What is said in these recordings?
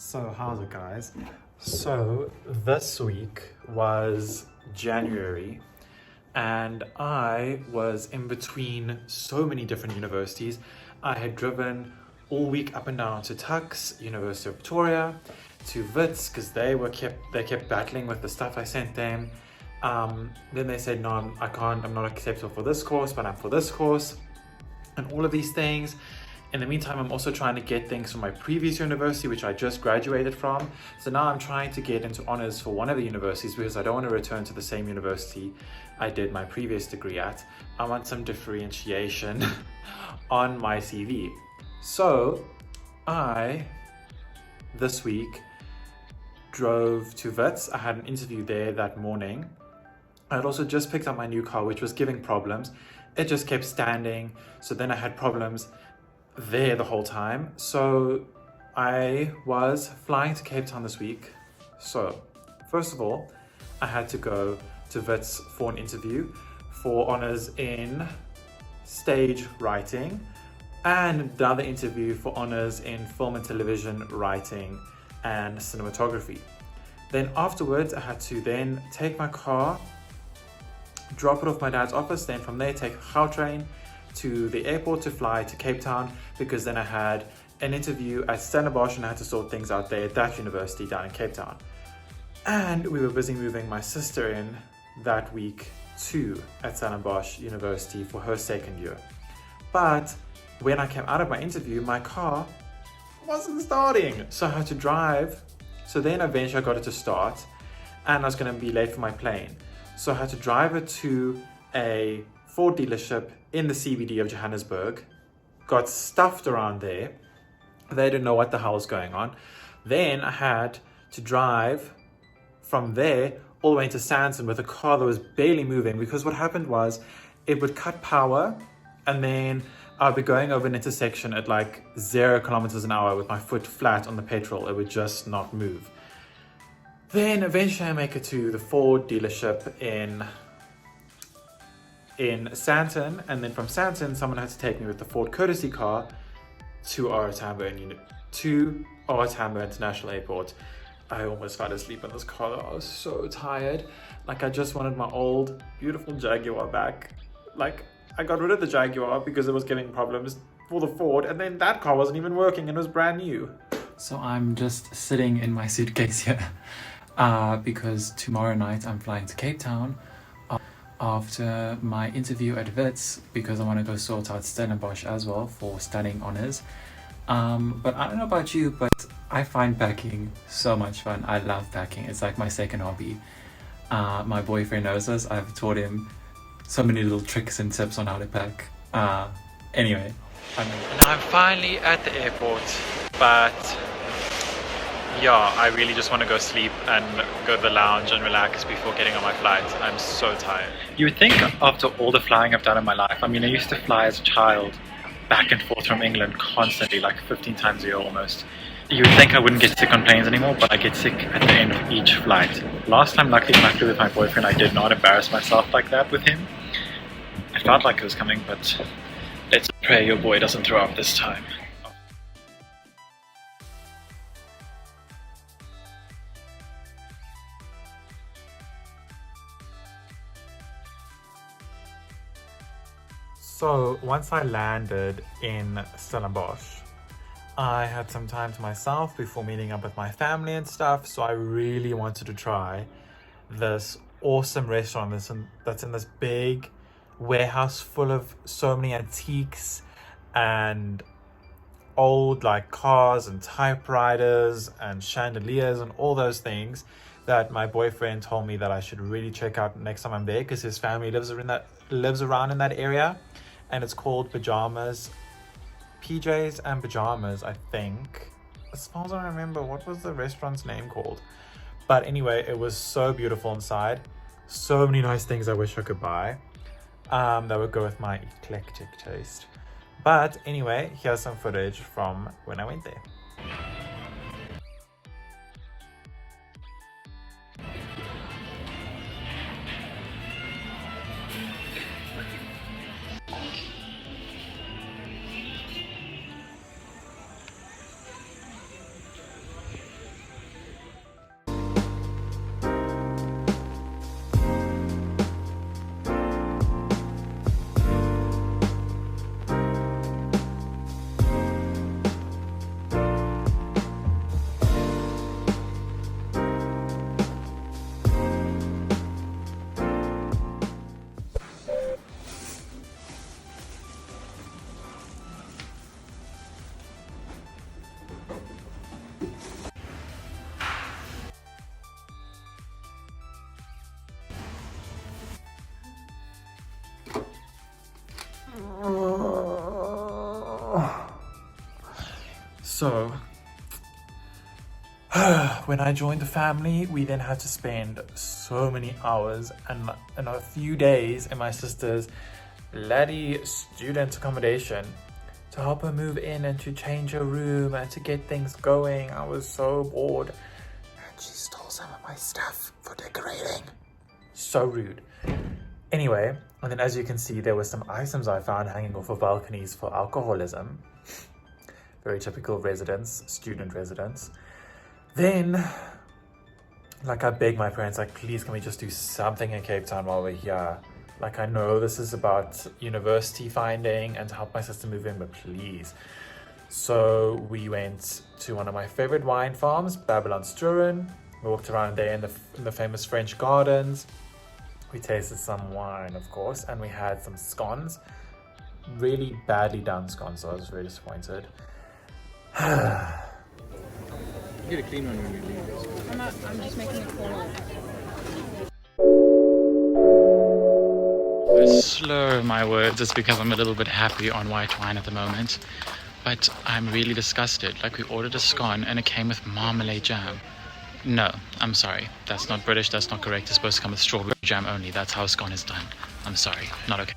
So how's it, guys? So this week was January and I was in between so many different universities. I had driven all week up and down to Tux, University of Victoria, to Wits because they kept battling with the stuff I sent them. Then they said, no, I'm not acceptable for this course, but I'm for this course, and all of these things. In the meantime, I'm also trying to get things from my previous university, which I just graduated from. So now I'm trying to get into honors for one of the universities because I don't want to return to the same university I did my previous degree at. I want some differentiation on my CV. So I, this week, drove to Wits. I had an interview there that morning. I had also just picked up my new car, which was giving problems. It just kept standing. So then I had problems there the whole time. So I was flying to Cape Town this week. So first of all, I had to go to Wits for an interview for honors in stage writing and another interview for honors in film and television writing and cinematography. Then afterwards, I had to then take my car, drop it off my dad's office, then from there take a Gautrain to the airport to fly to Cape Town, because then I had an interview at Stellenbosch and I had to sort things out there at that university down in Cape Town. And we were busy moving my sister in that week too at Stellenbosch University for her second year. But when I came out of my interview, my car wasn't starting, so I had to drive. So then eventually I got it to start and I was going to be late for my plane. So I had to drive it to a Ford dealership in the CBD of Johannesburg, got stuffed around there. They didn't know what the hell was going on. Then I had to drive from there all the way into Sandton with a car that was barely moving, because what happened was it would cut power and then I'd be going over an intersection at like 0 kilometers an hour with my foot flat on the petrol. It would just not move. Then eventually I make it to the Ford dealership in Sandton, and then from Sandton someone had to take me with the Ford courtesy car to OR Tambo International Airport. I almost fell asleep in this car. I was so tired. Like, I just wanted my old beautiful Jaguar back. Like, I got rid of the Jaguar because it was giving problems for the Ford, and then that car wasn't even working and it was brand new. So I'm just sitting in my suitcase here because tomorrow night I'm flying to Cape Town after my interview at Wits, because I want to go sort out Stellenbosch as well for studying honors. But I don't know about you, but I find packing so much fun. I love packing. It's like my second hobby. My boyfriend knows this. I've taught him so many little tricks and tips on how to pack. Anyway, I'm finally at the airport, but yeah, I really just want to go sleep and go to the lounge and relax before getting on my flight. I'm so tired. You would think after all the flying I've done in my life, I mean, I used to fly as a child back and forth from England constantly, like 15 times a year almost. You would think I wouldn't get sick on planes anymore, but I get sick at the end of each flight. Last time, luckily when I flew with my boyfriend, I did not embarrass myself like that with him. I felt like it was coming, but let's pray your boy doesn't throw up this time. So once I landed in Stellenbosch, I had some time to myself before meeting up with my family and stuff. So I really wanted to try this awesome restaurant that's in this big warehouse full of so many antiques and old like cars and typewriters and chandeliers and all those things that my boyfriend told me that I should really check out next time I'm there, because his family lives around in that area. And it's called PJs and Pajamas, I think. As far as I remember, what was the restaurant's name called? But anyway, it was so beautiful inside. So many nice things I wish I could buy that would go with my eclectic taste. But anyway, here's some footage from when I went there. So, when I joined the family, we then had to spend so many hours and a few days in my sister's laddie student accommodation to help her move in and to change her room and to get things going. I was so bored. And she stole some of my stuff for decorating. So rude. Anyway, and then as you can see, there were some items I found hanging off of balconies for alcoholism. Very typical residence, student residence. Then, like, I begged my parents, like, please can we just do something in Cape Town while we're here? Like, I know this is about university finding and to help my sister move in, but please. So we went to one of my favorite wine farms, Babylon Sturen. We walked around there in the famous French gardens. We tasted some wine, of course, and we had some scones. Really badly done scones, so I was very disappointed. Get a clean one when you leave. I'm just making a call. I slur my words, it's because I'm a little bit happy on white wine at the moment. But I'm really disgusted. Like, we ordered a scone and it came with marmalade jam. No, I'm sorry. That's not British, that's not correct. It's supposed to come with strawberry jam only. That's how a scone is done. I'm sorry, not okay.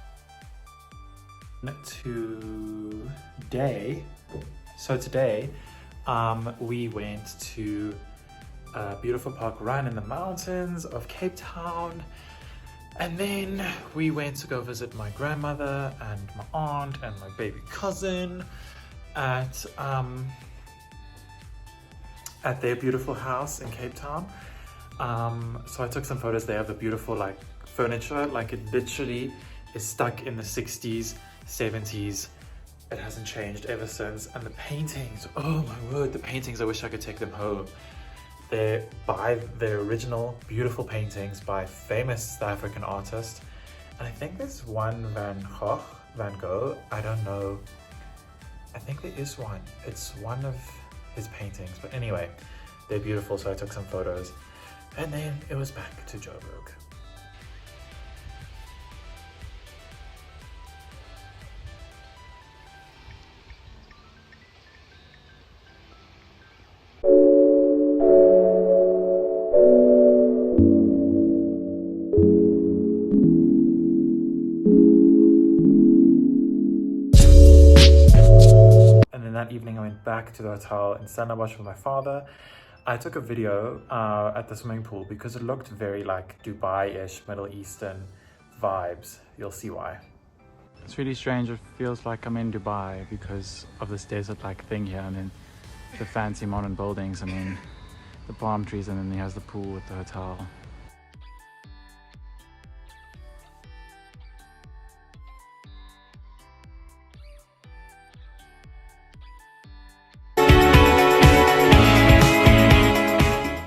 Today, we went to a beautiful park run in the mountains of Cape Town. And then we went to go visit my grandmother and my aunt and my baby cousin at their beautiful house in Cape Town. So I took some photos there of the beautiful like furniture. Like, it literally is stuck in the 60s, 70s. It hasn't changed ever since. And the paintings, oh my word, the paintings, I wish I could take them home. They're original beautiful paintings by famous South African artists. And I think there's one Van Gogh, I don't know. I think there is one. It's one of his paintings. But anyway, they're beautiful, so I took some photos. And then it was back to Joburg. That evening I went back to the hotel in Stellenbosch with my father. I took a video at the swimming pool because it looked very like Dubai-ish, Middle Eastern vibes. You'll see why. It's really strange. It feels like I'm in Dubai because of this desert-like thing here. I mean, the fancy modern buildings, I mean, the palm trees, and then he has the pool at the hotel.